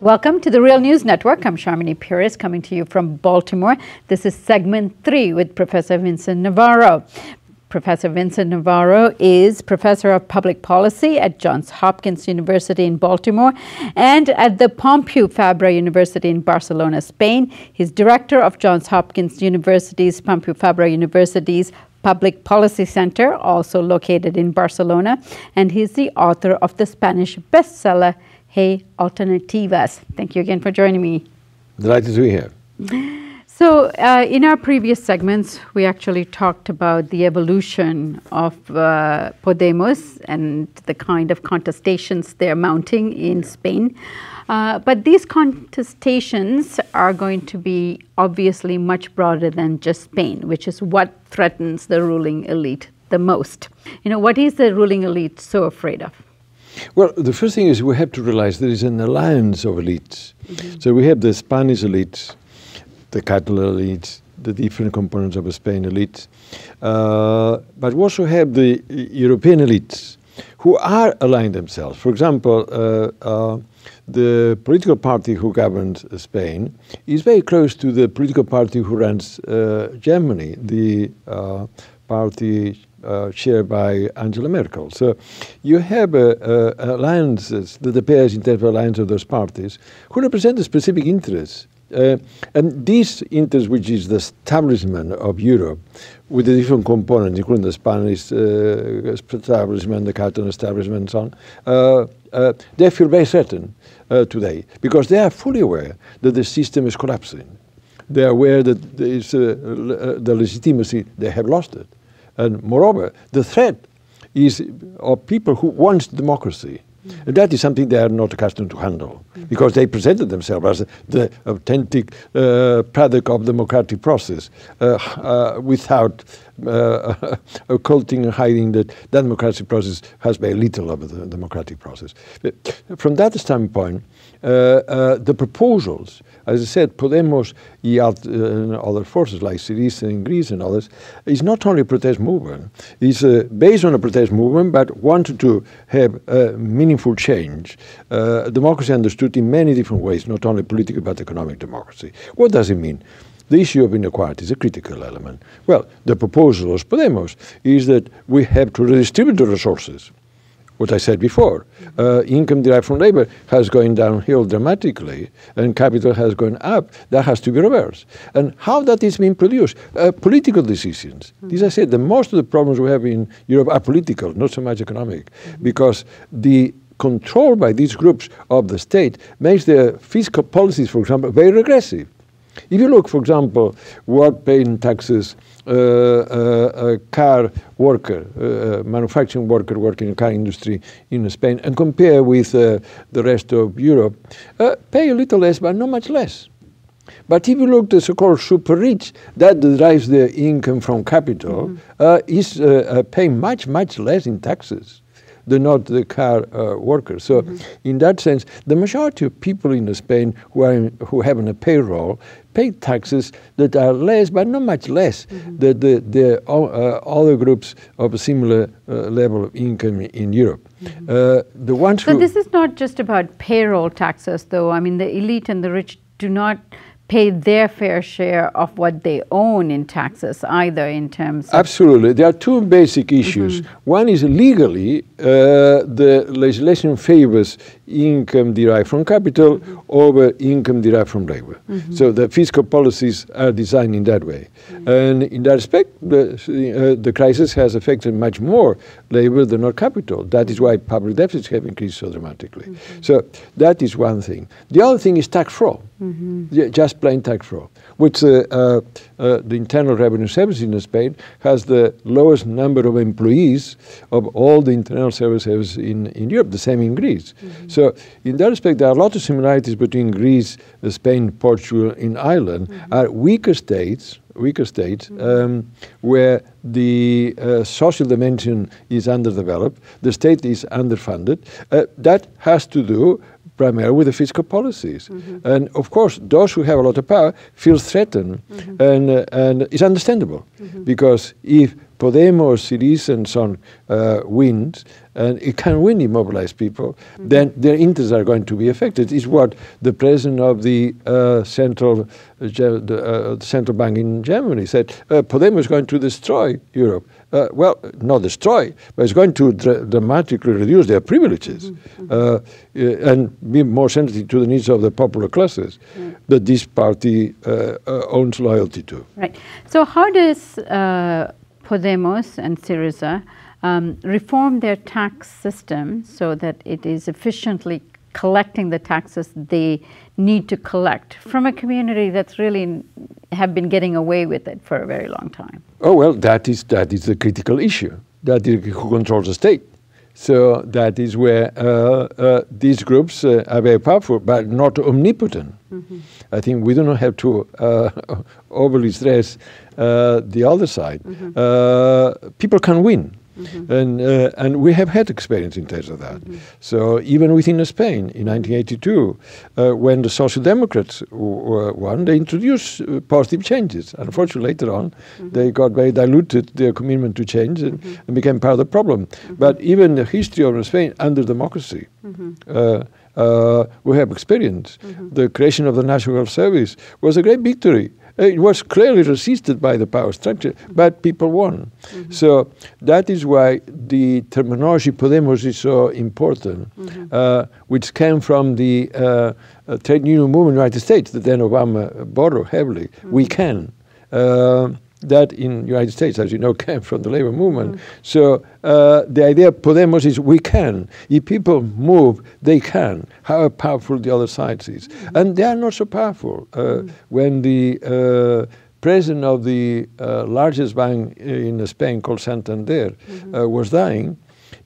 Welcome to the Real News Network. I'm Sharmini Pires coming to you from Baltimore. This is segment 3 with Professor Vicente Navarro. Professor Vicente Navarro is Professor of Public Policy at Johns Hopkins University in Baltimore and at the Pompeu Fabra University in Barcelona, Spain. He's Director of Johns Hopkins University's Pompeu Fabra University's Public Policy Center, also located in Barcelona, and he's the author of the Spanish bestseller, Hey Alternativas. Thank you again for joining me. Delighted to be here. So in our previous segments, we actually talked about the evolution of Podemos and the kind of contestations they're mounting in Spain. But these contestations are going to be obviously much broader than just Spain, which is what threatens the ruling elite the most. You know, what is the ruling elite so afraid of? Well, the first thing is we have to realize there is an alliance of elites. So we have the Spanish elites, the Catalan elites, the different components of a Spain elite, but we also have the European elites who are aligning themselves. For example, the political party who governs Spain is very close to the political party who runs Germany, the party chaired by Angela Merkel. So you have alliances that appear in terms of alliance of those parties who represent a specific interests. And this interest, which is the establishment of Europe, with the different components, including the Spanish establishment, the Catalan establishment, and so on, they feel very certain today, because they are fully aware that the system is collapsing. They are aware that there is, the legitimacy, they have lost it. And moreover, the threat is of people who want democracy. And that is something they are not accustomed to handle, because they presented themselves as the authentic product of democratic process, without occulting and hiding that democratic process has very little of the democratic process. But from that standpoint, the proposals, as I said, Podemos and other forces like Syriza in Greece and others, is not only a protest movement. It's based on a protest movement, but wanted to have meaningful change. Democracy understood in many different ways, not only political but economic democracy. What does it mean? The issue of inequality is a critical element. Well, the proposal of Podemos is that we have to redistribute the resources. What I said before, income derived from labor has gone downhill dramatically and capital has gone up. That has to be reversed. And how that is being produced? Political decisions. As I said, most of the problems we have in Europe are political, not so much economic, because the control by these groups of the state makes their fiscal policies, for example, very regressive. If you look, for example, what paying taxes a car worker, manufacturing worker working in the car industry in Spain, and compare with the rest of Europe, pay a little less, but not much less. But if you look at the so-called super rich, that derives their income from capital, is paying much, much less in taxes than not the car workers. So in that sense, the majority of people in Spain who have a payroll pay taxes that are less, but not much less, than the other groups of a similar level of income in Europe. The ones so this is not just about payroll taxes, though. I mean, the elite and the rich do not pay their fair share of what they own in taxes either, in terms of... Absolutely. There are two basic issues. One is legally, the legislation favors income derived from capital over income derived from labor. So the fiscal policies are designed in that way. And in that respect, the crisis has affected much more labor than not capital. That is why public deficits have increased so dramatically. So that is one thing. The other thing is tax fraud. Just plain tax fraud, which the Internal Revenue Service in Spain has the lowest number of employees of all the internal services in Europe, the same in Greece. So in that respect, there are a lot of similarities between Greece, Spain, Portugal, and Ireland, are weaker states, where the social dimension is underdeveloped, the state is underfunded. That has to do primarily with the fiscal policies. And of course, those who have a lot of power feel threatened, and it's understandable, because if Podemos, Syriza, and so on wins, and it can win immobilize people, then their interests are going to be affected. It's what the president of the central bank in Germany said. Podemos is going to destroy Europe. Well, not destroy, but it's going to dramatically reduce their privileges and be more sensitive to the needs of the popular classes that this party owns loyalty to. Right. So how does Podemos and Syriza reform their tax system so that it is efficiently collecting the taxes they need to collect from a community that's really have been getting away with it for a very long time? Oh, well, that is the critical issue. That is who controls the state. So that is where these groups are very powerful, but not omnipotent. I think we do not have to overly stress the other side. People can win. And we have had experience in terms of that. So even within Spain in 1982, when the Social Democrats won, they introduced positive changes. Unfortunately, later on, they got very diluted, their commitment to change, and became part of the problem. But even the history of Spain under democracy, we have experience. The creation of the National Health Service was a great victory. It was clearly resisted by the power structure, but people won. So that is why the terminology Podemos is so important, which came from the trade union movement in the United States that then Obama borrowed heavily. We can. That in the United States, as you know, came from the labor movement. So the idea of Podemos is we can. If people move, they can. How powerful the other side is. And they are not so powerful. When the president of the largest bank in Spain, called Santander, was dying,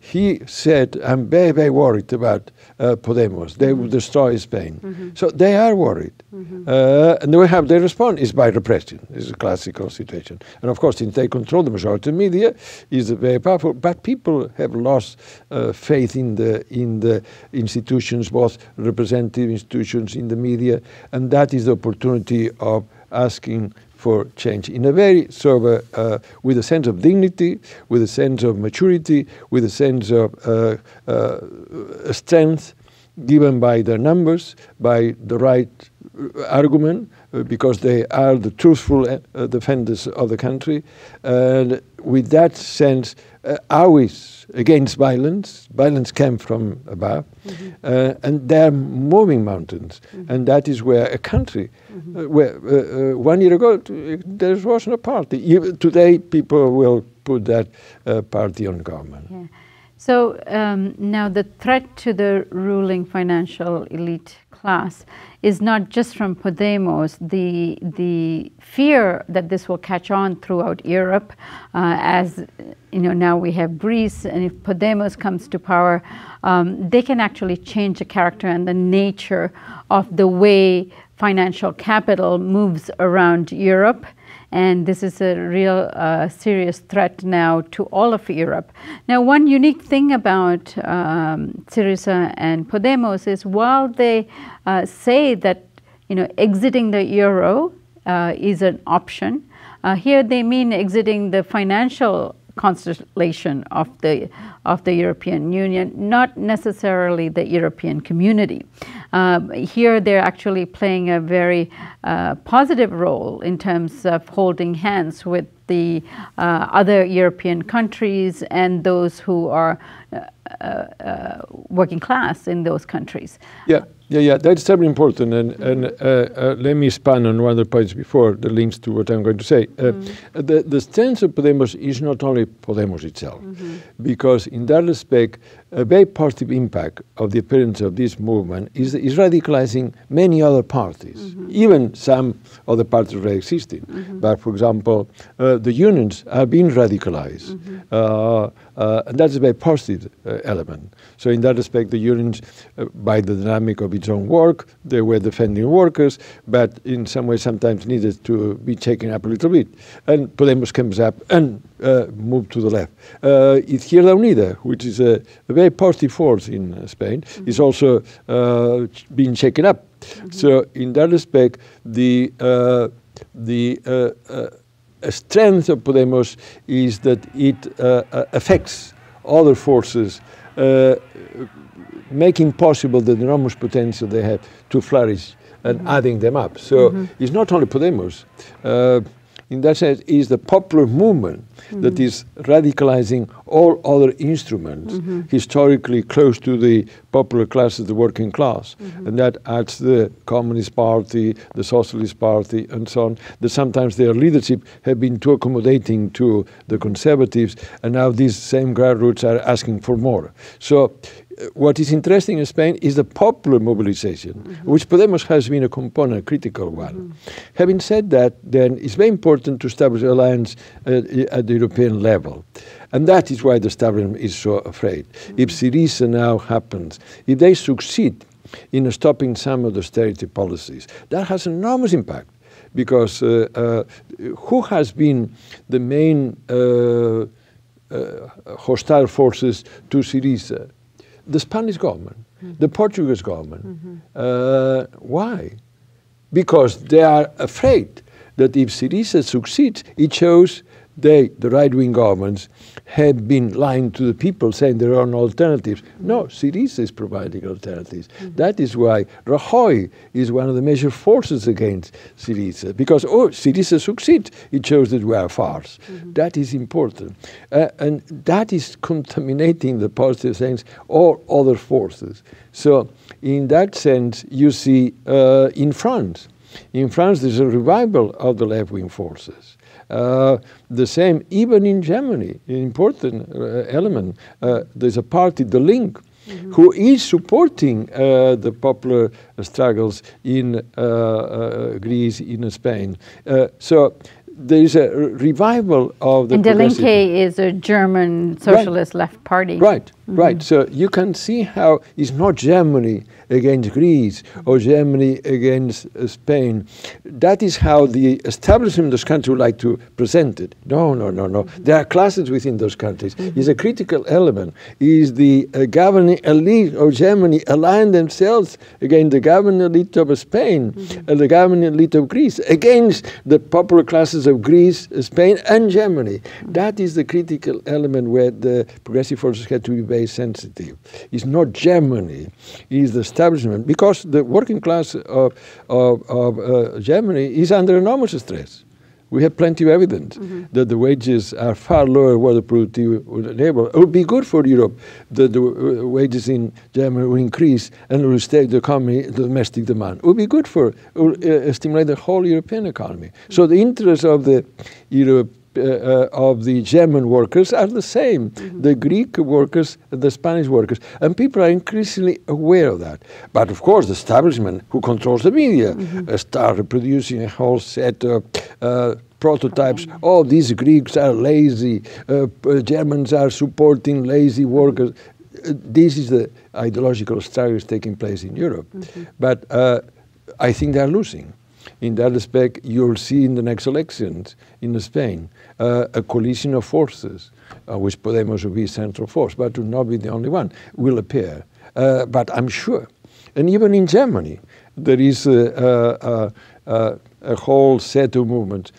he said, I'm very, very worried about Podemos. They will destroy Spain. So they are worried. And the way how they respond is by repression. It's a classical situation. And of course, since they control the majority of the media, is very powerful. But people have lost faith in the institutions, both representative institutions in the media. And that is the opportunity of asking for change in a very sort of with a sense of dignity, with a sense of maturity, with a sense of strength given by their numbers, by the right argument, because they are the truthful defenders of the country. And with that sense, always against violence. Violence came from above, and they are moving mountains. And that is where a country, where 1 year ago there was no party. Today people will put that party on government. Yeah. So now the threat to the ruling financial elite class is not just from Podemos. The fear that this will catch on throughout Europe, as you know, now we have Greece, and if Podemos comes to power, they can actually change the character and the nature of the way financial capital moves around Europe. And this is a real serious threat now to all of Europe. Now, one unique thing about Syriza and Podemos is while they say that, you know, exiting the euro is an option, here they mean exiting the financial constellation of the European Union, not necessarily the European community. Here they're actually playing a very positive role in terms of holding hands with the other European countries and those who are working class in those countries. Yeah, that's very important, and let me expand on one of the points before, the links to what I'm going to say. The strength of Podemos is not only Podemos itself, because in that respect, a very positive impact of the appearance of this movement is radicalizing many other parties, even some other parties already existing. But for example, the unions are being radicalized, and that's a very positive element. So in that respect, the unions, by the dynamic of its own work, they were defending workers, but in some way sometimes needed to be taken up a little bit. And Podemos comes up and moved to the left. Izquierda Unida, which is a very positive force in Spain, is also being shaken up. strength of Podemos is that it affects other forces, making possible the enormous potential they have to flourish and adding them up. So it's not only Podemos. In that sense, it's the popular movement that is radicalizing all other instruments historically close to the popular classes, the working class. And that adds the Communist Party, the Socialist Party, and so on, that sometimes their leadership have been too accommodating to the conservatives, and now these same grassroots are asking for more. So what is interesting in Spain is the popular mobilization, which Podemos has been a component, a critical one. Having said that, then it's very important to establish an alliance at the European level. And that is why the establishment is so afraid. If Syriza now happens, if they succeed in stopping some of the austerity policies, that has enormous impact. Because who has been the main hostile forces to Syriza? The Spanish government, the Portuguese government. Why? Because they are afraid that if Syriza succeeds, it shows the right-wing governments have been lying to the people, saying there are no alternatives. No, Syriza is providing alternatives. That is why Rajoy is one of the major forces against Syriza, because, Syriza succeeds, it shows that we are a farce. That is important. And that is contaminating the positive things, all other forces. So, in that sense, you see in France, there's a revival of the left-wing forces. The same, even in Germany, an important element. There's a party, the Link, who is supporting the popular struggles in Greece, in Spain. So there is a revival of the And Die Linke is a German socialist left party. Right, right. So you can see how it's not Germany against Greece or Germany against Spain. That is how the establishment of those countries would like to present it. No, no, no, no. There are classes within those countries. It's a critical element. Is the governing elite of Germany align themselves against the governing elite of Spain and the governing elite of Greece, against the popular classes of Greece, Spain, and Germany. That is the critical element where the progressive forces have to be very sensitive. It's not Germany, it is the establishment, because the working class of Germany is under enormous stress. We have plenty of evidence that the wages are far lower than what the productivity would enable. It would be good for Europe that the wages in Germany will increase and will stimulate the economy, the domestic demand. It would be good for stimulate the whole European economy. So the interests of the German workers are the same, the Greek workers, the Spanish workers, and people are increasingly aware of that. But of course, the establishment who controls the media started producing a whole set of prototypes. Oh, these Greeks are lazy, Germans are supporting lazy workers. This is the ideological struggle taking place in Europe. But I think they are losing. In that respect, you'll see in the next elections in Spain a coalition of forces, which Podemos will be a central force, but will not be the only one, will appear. But I'm sure, and even in Germany, there is a whole set of movements.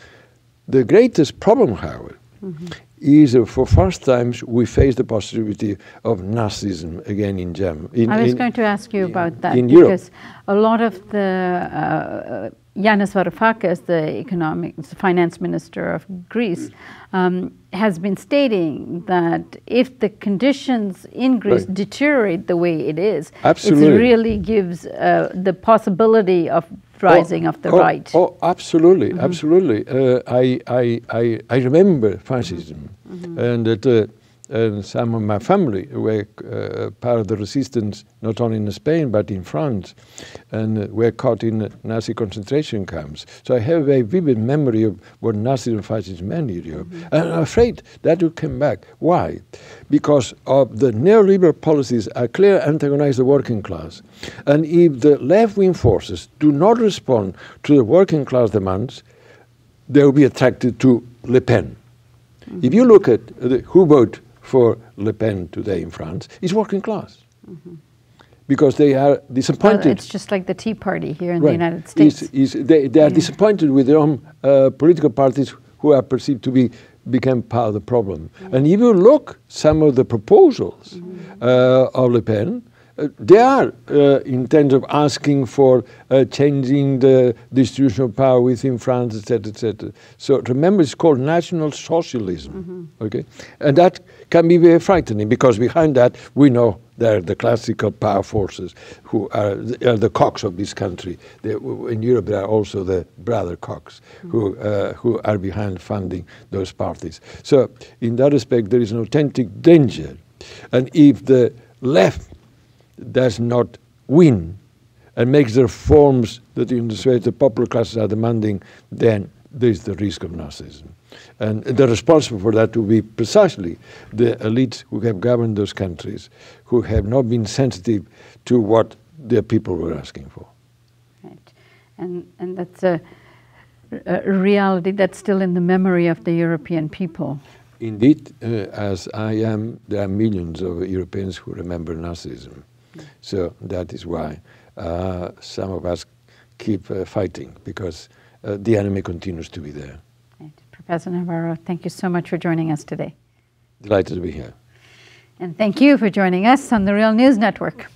The greatest problem, however, is for first times we face the possibility of Nazism again in Germany. I was going to ask you about that, because Europe. A lot of the Yanis Varoufakis, the finance minister of Greece, has been stating that if the conditions in Greece deteriorate the way it is, it really gives the possibility of rising of the right. Oh, absolutely, absolutely. I remember fascism, and that some of my family were part of the resistance, not only in Spain but in France, and were caught in Nazi concentration camps. So I have a very vivid memory of what Nazism and fascism meant in Europe. And I'm afraid that will come back. Why? Because of the neoliberal policies are clearly antagonize the working class. And if the left-wing forces do not respond to the working class demands, they will be attracted to Le Pen. If you look at who vote for Le Pen today in France, it's working class. Because they are disappointed. Well, it's just like the Tea Party here in the United States. They are disappointed with their own political parties who are perceived to become part of the problem. And if you look some of the proposals of Le Pen, they are in terms of asking for changing the distribution of power within France, etc., etc. So remember, it's called National Socialism, okay? And that can be very frightening, because behind that, we know there are the classical power forces who are the cocks of this country. In Europe, there are also the brother cocks who are behind funding those parties. So in that respect, there is an authentic danger. And if the left does not win and makes the reforms that in the popular classes are demanding, then there is the risk of Nazism. And the responsible for that will be precisely the elites who have governed those countries, who have not been sensitive to what their people were asking for. Right. And that's a reality that's still in the memory of the European people. Indeed, as I am, there are millions of Europeans who remember Nazism. So that is why some of us keep fighting, because the enemy continues to be there. Right. Professor Navarro, thank you so much for joining us today. Delighted to be here. And thank you for joining us on the Real News Network.